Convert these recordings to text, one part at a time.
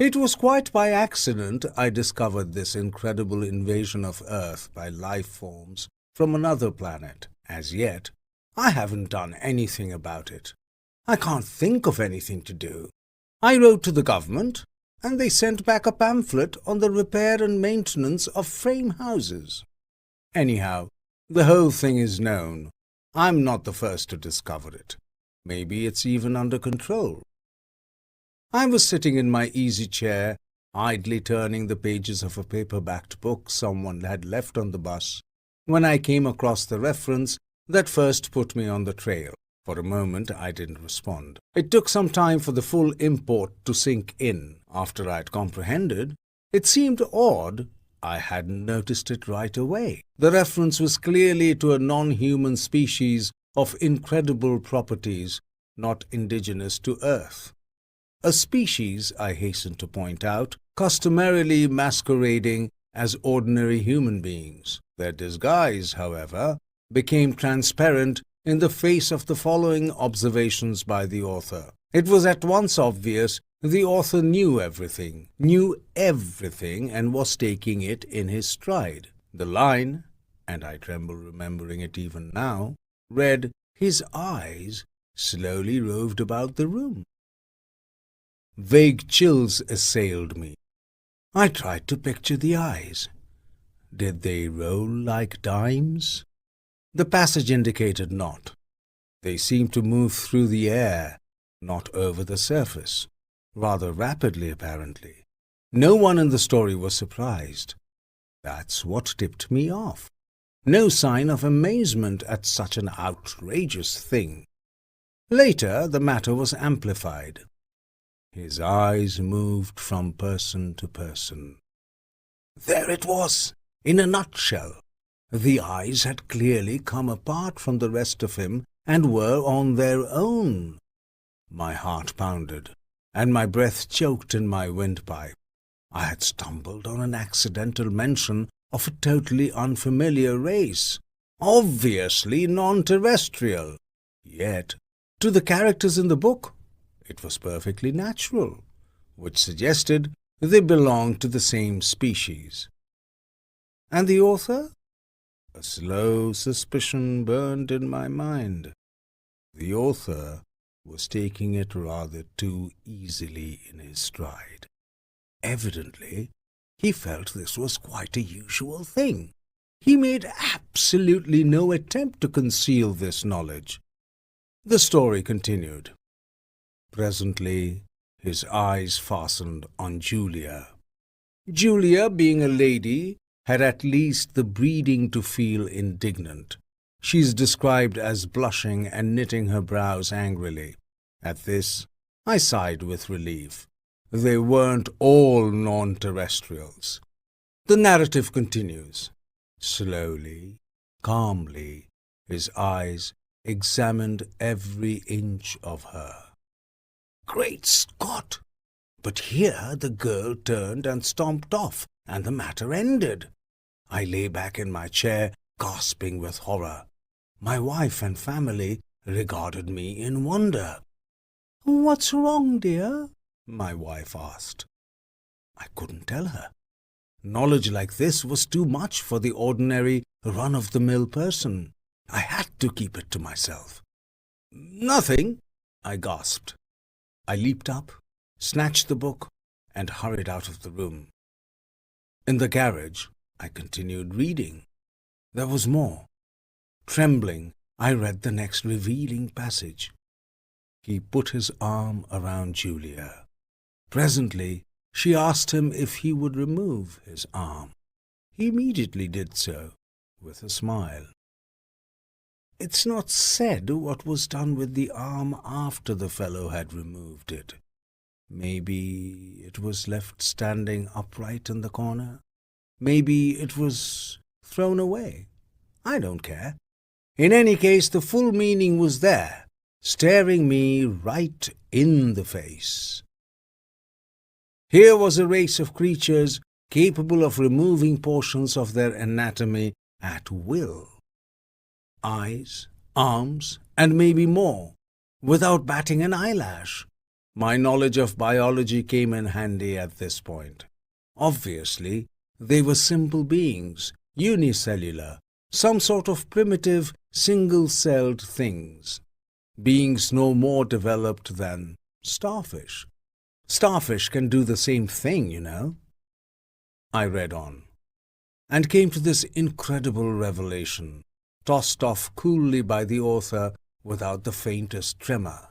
It was quite by accident I discovered this incredible invasion of Earth by life forms from another planet. As yet, I haven't done anything about it. I can't think of anything to do. I wrote to the government, and they sent back a pamphlet on the repair and maintenance of frame houses. Anyhow, the whole thing is known. I'm not the first to discover it. Maybe it's even under control. I was sitting in my easy chair, idly turning the pages of a paper-backed book someone had left on the bus, when I came across the reference that first put me on the trail. For a moment I didn't respond. It took some time for the full import to sink in. After I'd comprehended, it seemed odd I hadn't noticed it right away. The reference was clearly to a non-human species of incredible properties not indigenous to Earth. A species, I hasten to point out, customarily masquerading as ordinary human beings. Their disguise, however, became transparent in the face of the following observations by the author. It was at once obvious the author knew everything and was taking it in his stride. The line, and I tremble remembering it even now, read, "His eyes slowly roved about the room." Vague chills assailed me. I tried to picture the eyes. Did they roll like dimes? The passage indicated not. They seemed to move through the air, not over the surface, rather rapidly apparently. No one in the story was surprised. That's what tipped me off. No sign of amazement at such an outrageous thing. Later, the matter was amplified. His eyes moved from person to person. There it was, in a nutshell. The eyes had clearly come apart from the rest of him and were on their own. My heart pounded, and my breath choked in my windpipe. I had stumbled on an accidental mention of a totally unfamiliar race, obviously non-terrestrial. Yet, to the characters in the book, it was perfectly natural, which suggested they belonged to the same species. And the author? A slow suspicion burned in my mind. The author was taking it rather too easily in his stride. Evidently, he felt this was quite a usual thing. He made absolutely no attempt to conceal this knowledge. The story continued. Presently, his eyes fastened on Julia. Julia, being a lady, had at least the breeding to feel indignant. She's described as blushing and knitting her brows angrily. At this, I sighed with relief. They weren't all non-terrestrials. The narrative continues. Slowly, calmly, his eyes examined every inch of her. Great Scott! But here the girl turned and stomped off, and the matter ended. I lay back in my chair, gasping with horror. My wife and family regarded me in wonder. "What's wrong, dear?" my wife asked. I couldn't tell her. Knowledge like this was too much for the ordinary, run-of-the-mill person. I had to keep it to myself. "Nothing," I gasped. I leaped up, snatched the book, and hurried out of the room. In the garage, I continued reading. There was more. Trembling, I read the next revealing passage. He put his arm around Julia. Presently, she asked him if he would remove his arm. He immediately did so, with a smile. It's not said what was done with the arm after the fellow had removed it. Maybe it was left standing upright in the corner. Maybe it was thrown away. I don't care. In any case, the full meaning was there, staring me right in the face. Here was a race of creatures capable of removing portions of their anatomy at will. Eyes, arms, and maybe more, without batting an eyelash. My knowledge of biology came in handy at this point. Obviously, they were simple beings, unicellular, some sort of primitive, single-celled things. Beings no more developed than starfish. Starfish can do the same thing, you know. I read on, and came to this incredible revelation, tossed off coolly by the author without the faintest tremor.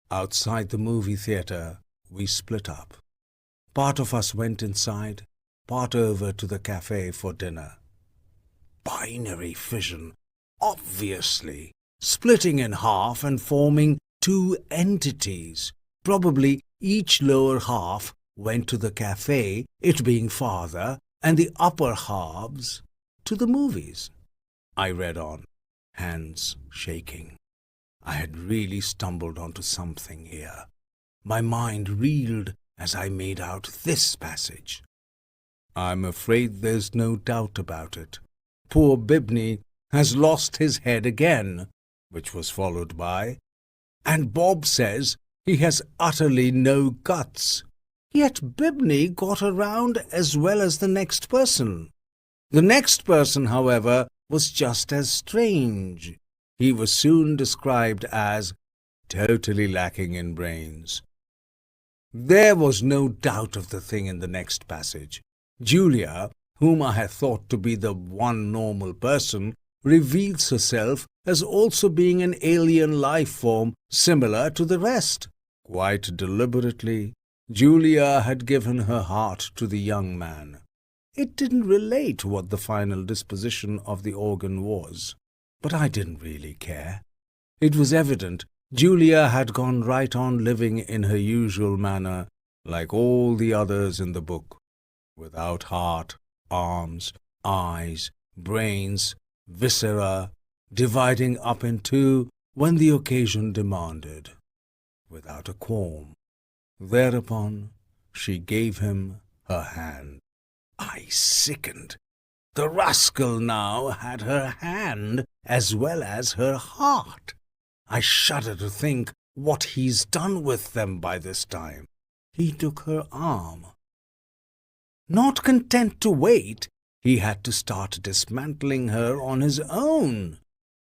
Outside the movie theater, we split up. Part of us went inside, part over to the cafe for dinner. Binary fission, obviously, splitting in half and forming two entities. Probably each lower half went to the cafe, it being farther, and the upper halves to the movies. I read on, hands shaking. I had really stumbled onto something here. My mind reeled as I made out this passage. I'm afraid there's no doubt about it. Poor Bibney has lost his head again, which was followed by, and Bob says he has utterly no guts. Yet Bibney got around as well as the next person. The next person, however, was just as strange. He was soon described as totally lacking in brains. There was no doubt of the thing in the next passage. Julia, whom I had thought to be the one normal person, reveals herself as also being an alien life form similar to the rest. Quite deliberately, Julia had given her heart to the young man. It didn't relate what the final disposition of the organ was, but I didn't really care. It was evident Julia had gone right on living in her usual manner, like all the others in the book, without heart, arms, eyes, brains, viscera, dividing up in two when the occasion demanded, without a qualm. Thereupon she gave him her hand. I sickened. The rascal now had her hand as well as her heart. I shudder to think what he's done with them by this time. He took her arm. Not content to wait, he had to start dismantling her on his own.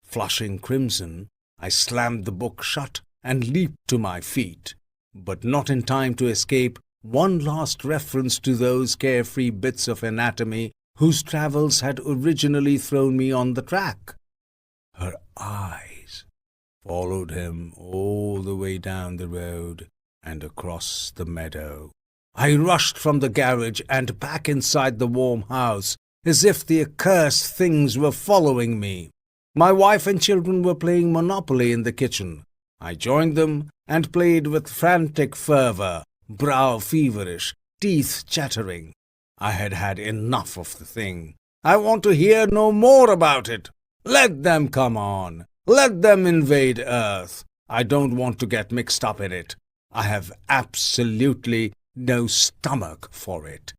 Flushing crimson, I slammed the book shut and leaped to my feet, but not in time to escape one last reference to those carefree bits of anatomy whose travels had originally thrown me on the track. Her eyes followed him all the way down the road and across the meadow. I rushed from the garage and back inside the warm house, as if the accursed things were following me. My wife and children were playing Monopoly in the kitchen. I joined them and played with frantic fervor, brow feverish, teeth chattering. I had had enough of the thing. I want to hear no more about it. Let them come on. Let them invade Earth. I don't want to get mixed up in it. I have absolutely no stomach for it.